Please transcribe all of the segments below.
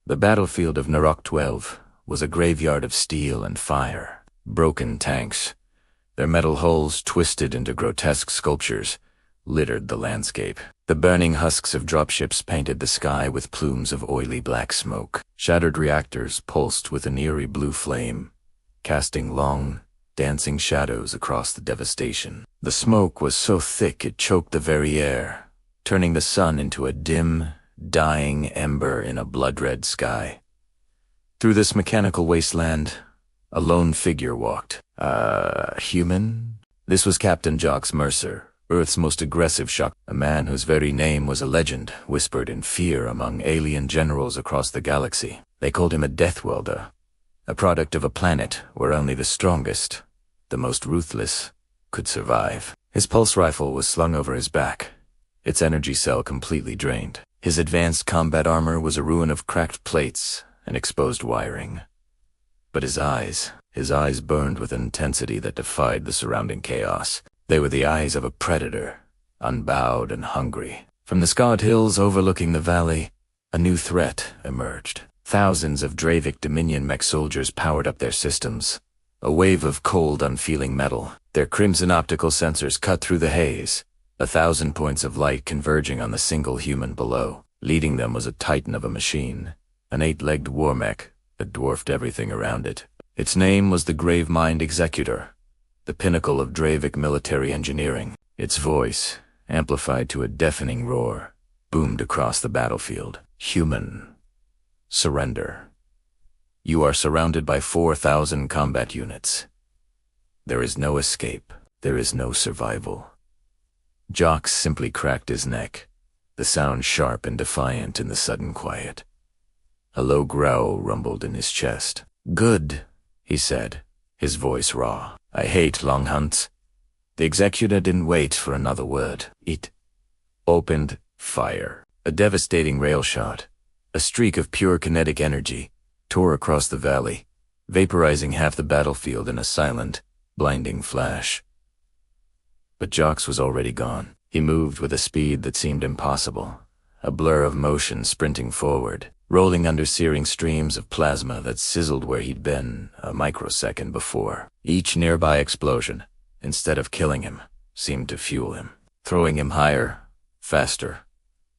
The battlefield of Narok 12 was a graveyard of steel and fire. Broken tanks, their metal hulls twisted into grotesque sculptures, littered the landscape. The burning husks of dropships painted the sky with plumes of oily black smoke. Shattered reactors pulsed with an eerie blue flame, casting long, dancing shadows across the devastation. The smoke was so thick it choked the very air, turning the sun into a dim, dying ember in a blood-red sky. Through this mechanical wasteland, a lone figure walked. Human? This was Captain Jocks Mercer, Earth's most aggressive shock, a man whose very name was a legend, whispered in fear among alien generals across the galaxy. They called him a death welder, a product of a planet where only the strongest, the most ruthless, could survive. His pulse rifle was slung over his back, its energy cell completely drained. His advanced combat armor was a ruin of cracked plates and exposed wiring. But his eyes burned with an intensity that defied the surrounding chaos. They were the eyes of a predator, unbowed and hungry. From the scarred hills overlooking the valley, a new threat emerged. Thousands of Dravik Dominion mech soldiers powered up their systems, a wave of cold, unfeeling metal. Their crimson optical sensors cut through the haze, 1,000 points of light converging on the single human below. Leading them was a titan of a machine, an 8-legged war mech that dwarfed everything around it. Its name was the Gravemind Executor, the pinnacle of Dravik military engineering. Its voice, amplified to a deafening roar, boomed across the battlefield. Human, surrender. You are surrounded by 4,000 combat units. There is no escape. There is no survival. Jocks simply cracked his neck, the sound sharp and defiant in the sudden quiet. A low growl rumbled in his chest. "Good," he said, his voice raw. "I hate long hunts." The executor didn't wait for another word. It opened fire. A devastating rail shot, a streak of pure kinetic energy, tore across the valley, vaporizing half the battlefield in a silent, blinding flash. But Jocks was already gone. He moved with a speed that seemed impossible, a blur of motion sprinting forward, rolling under searing streams of plasma that sizzled where he'd been a microsecond before. Each nearby explosion, instead of killing him, seemed to fuel him, throwing him higher, faster,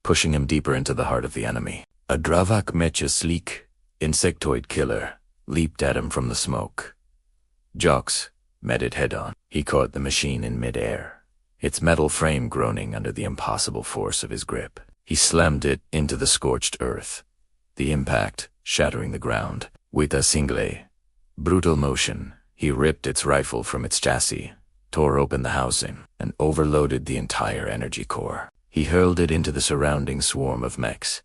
pushing him deeper into the heart of the enemy. A Dravak Mecha sleek, insectoid killer leaped at him from the smoke. Jocks met it head-on. He caught the machine in mid-air, its metal frame groaning under the impossible force of his grip. He slammed it into the scorched earth, the impact shattering the ground. With a single, brutal motion, he ripped its rifle from its chassis, tore open the housing, and overloaded the entire energy core. He hurled it into the surrounding swarm of mechs.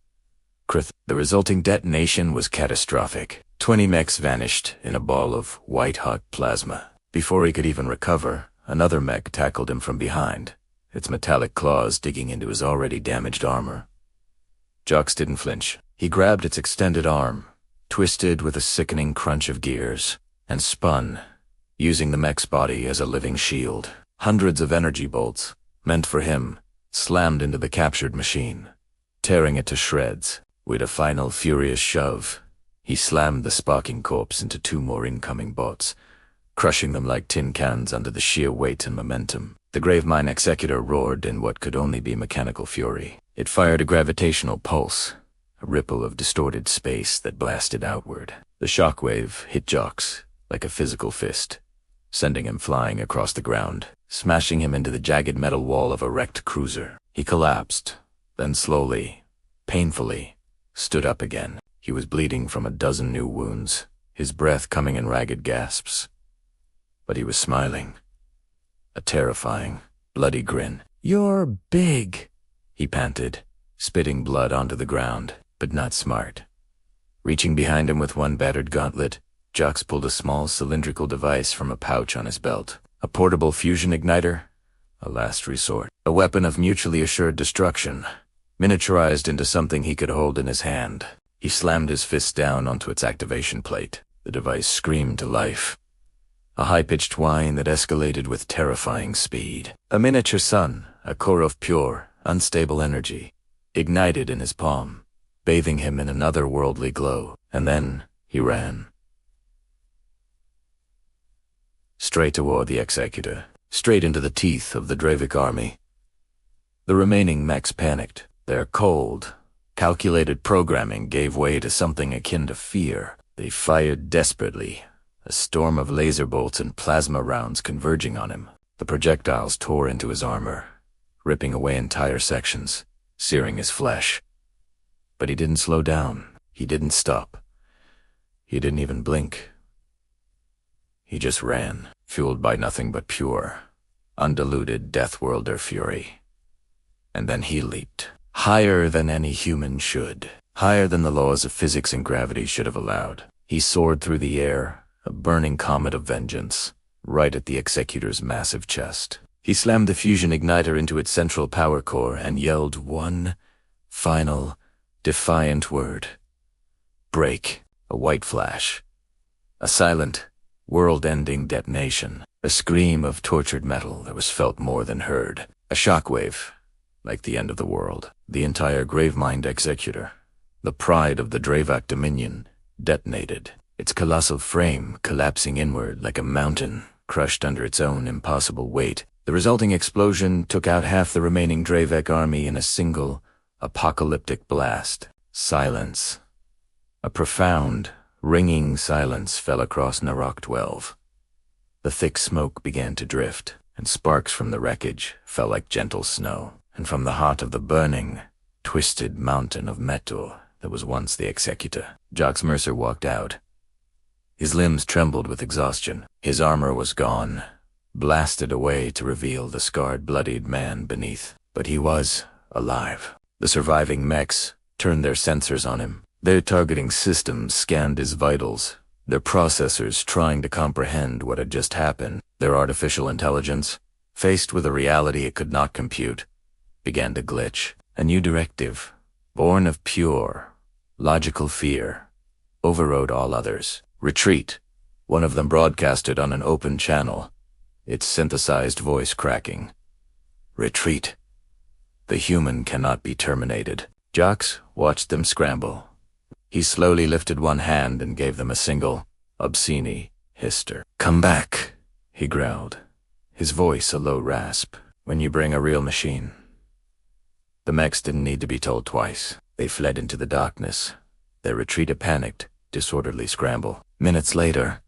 The resulting detonation was catastrophic. 20 mechs vanished in a ball of white-hot plasma. Before he could even recover, another mech tackled him from behind, its metallic claws digging into his already damaged armor. Jocks didn't flinch. He grabbed its extended arm, twisted with a sickening crunch of gears, and spun, using the mech's body as a living shield. Hundreds of energy bolts, meant for him, slammed into the captured machine, tearing it to shreds. With a final furious shove, he slammed the sparking corpse into 2 more incoming bots, crushing them like tin cans under the sheer weight and momentum. The Gravemind Executor roared in what could only be mechanical fury. It fired a gravitational pulse, a ripple of distorted space that blasted outward. The shockwave hit Jocks like a physical fist, sending him flying across the ground, smashing him into the jagged metal wall of a wrecked cruiser. He collapsed, then slowly, painfully, stood up again. He was bleeding from a dozen new wounds, his breath coming in ragged gasps. But he was smiling, a terrifying, bloody grin. "You're big," he panted, spitting blood onto the ground, but not smart. Reaching behind him with one battered gauntlet, Jocks pulled a small cylindrical device from a pouch on his belt. A portable fusion igniter? A last resort. A weapon of mutually assured destruction, miniaturized into something he could hold in his hand. He slammed his fist down onto its activation plate. The device screamed to life, a high-pitched whine that escalated with terrifying speed. A miniature sun, a core of pure, unstable energy, ignited in his palm, bathing him in an otherworldly glow. And then he ran. Straight toward the executor, straight into the teeth of the Dravik army. The remaining mechs panicked. Their cold, calculated programming gave way to something akin to fear. They fired desperately, a storm of laser bolts and plasma rounds converging on him. The projectiles tore into his armor, ripping away entire sections, searing his flesh. But he didn't slow down. He didn't stop. He didn't even blink. He just ran, fueled by nothing but pure, undiluted Deathworlder fury. And then he leaped, higher than any human should, higher than the laws of physics and gravity should have allowed. He soared through the air, a burning comet of vengeance, right at the executor's massive chest. He slammed the fusion igniter into its central power core and yelled one final, defiant word. Break. A white flash. A silent, world-ending detonation. A scream of tortured metal that was felt more than heard. A shockwave, like the end of the world. The entire Gravemind Executor, the pride of the Dravak Dominion, detonated, its colossal frame collapsing inward like a mountain, crushed under its own impossible weight. The resulting explosion took out half the remaining Dravak army in a single, apocalyptic blast. Silence. A profound, ringing silence fell across Narok 12. The thick smoke began to drift, and sparks from the wreckage fell like gentle snow. And from the heart of the burning, twisted mountain of metal that was once the Executor, Jocks Mercer walked out. His limbs trembled with exhaustion. His armor was gone, blasted away to reveal the scarred, bloodied man beneath. But he was alive. The surviving mechs turned their sensors on him. Their targeting systems scanned his vitals, their processors trying to comprehend what had just happened. Their artificial intelligence, faced with a reality it could not compute, began to glitch. A new directive, born of pure, logical fear, overrode all others. Retreat. One of them broadcasted on an open channel, its synthesized voice cracking. Retreat. The human cannot be terminated. Jocks watched them scramble. He slowly lifted one hand and gave them a single, obscene hister. Come back, he growled, his voice a low rasp. When you bring a real machine. The mechs didn't need to be told twice. They fled into the darkness, their retreat a panicked, disorderly scramble. Minutes later,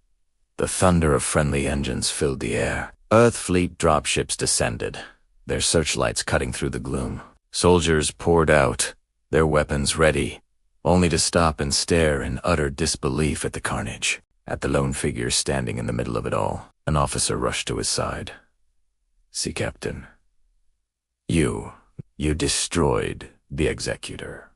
the thunder of friendly engines filled the air. Earth fleet dropships descended, their searchlights cutting through the gloom. Soldiers poured out, their weapons ready, only to stop and stare in utter disbelief at the carnage. At the lone figure standing in the middle of it all, an officer rushed to his side. "See, Captain. You destroyed the Executor."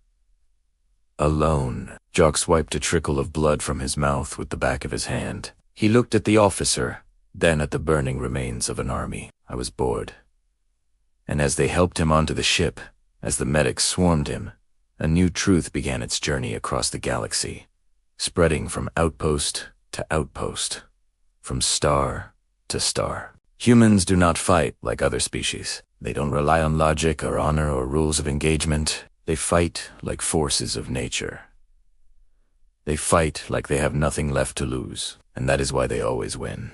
Alone, Jocks wiped a trickle of blood from his mouth with the back of his hand. He looked at the officer, then at the burning remains of an army. I was bored. And as they helped him onto the ship, as the medics swarmed him, a new truth began its journey across the galaxy, spreading from outpost to outpost, from star to star. Humans do not fight like other species. They don't rely on logic or honor or rules of engagement. They fight like forces of nature. They fight like they have nothing left to lose, and that is why they always win.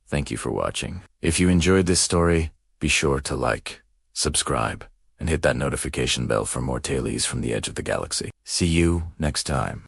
Thank you for watching. If you enjoyed this story, be sure to like, subscribe, and hit that notification bell for more tailies from the edge of the galaxy. See you next time.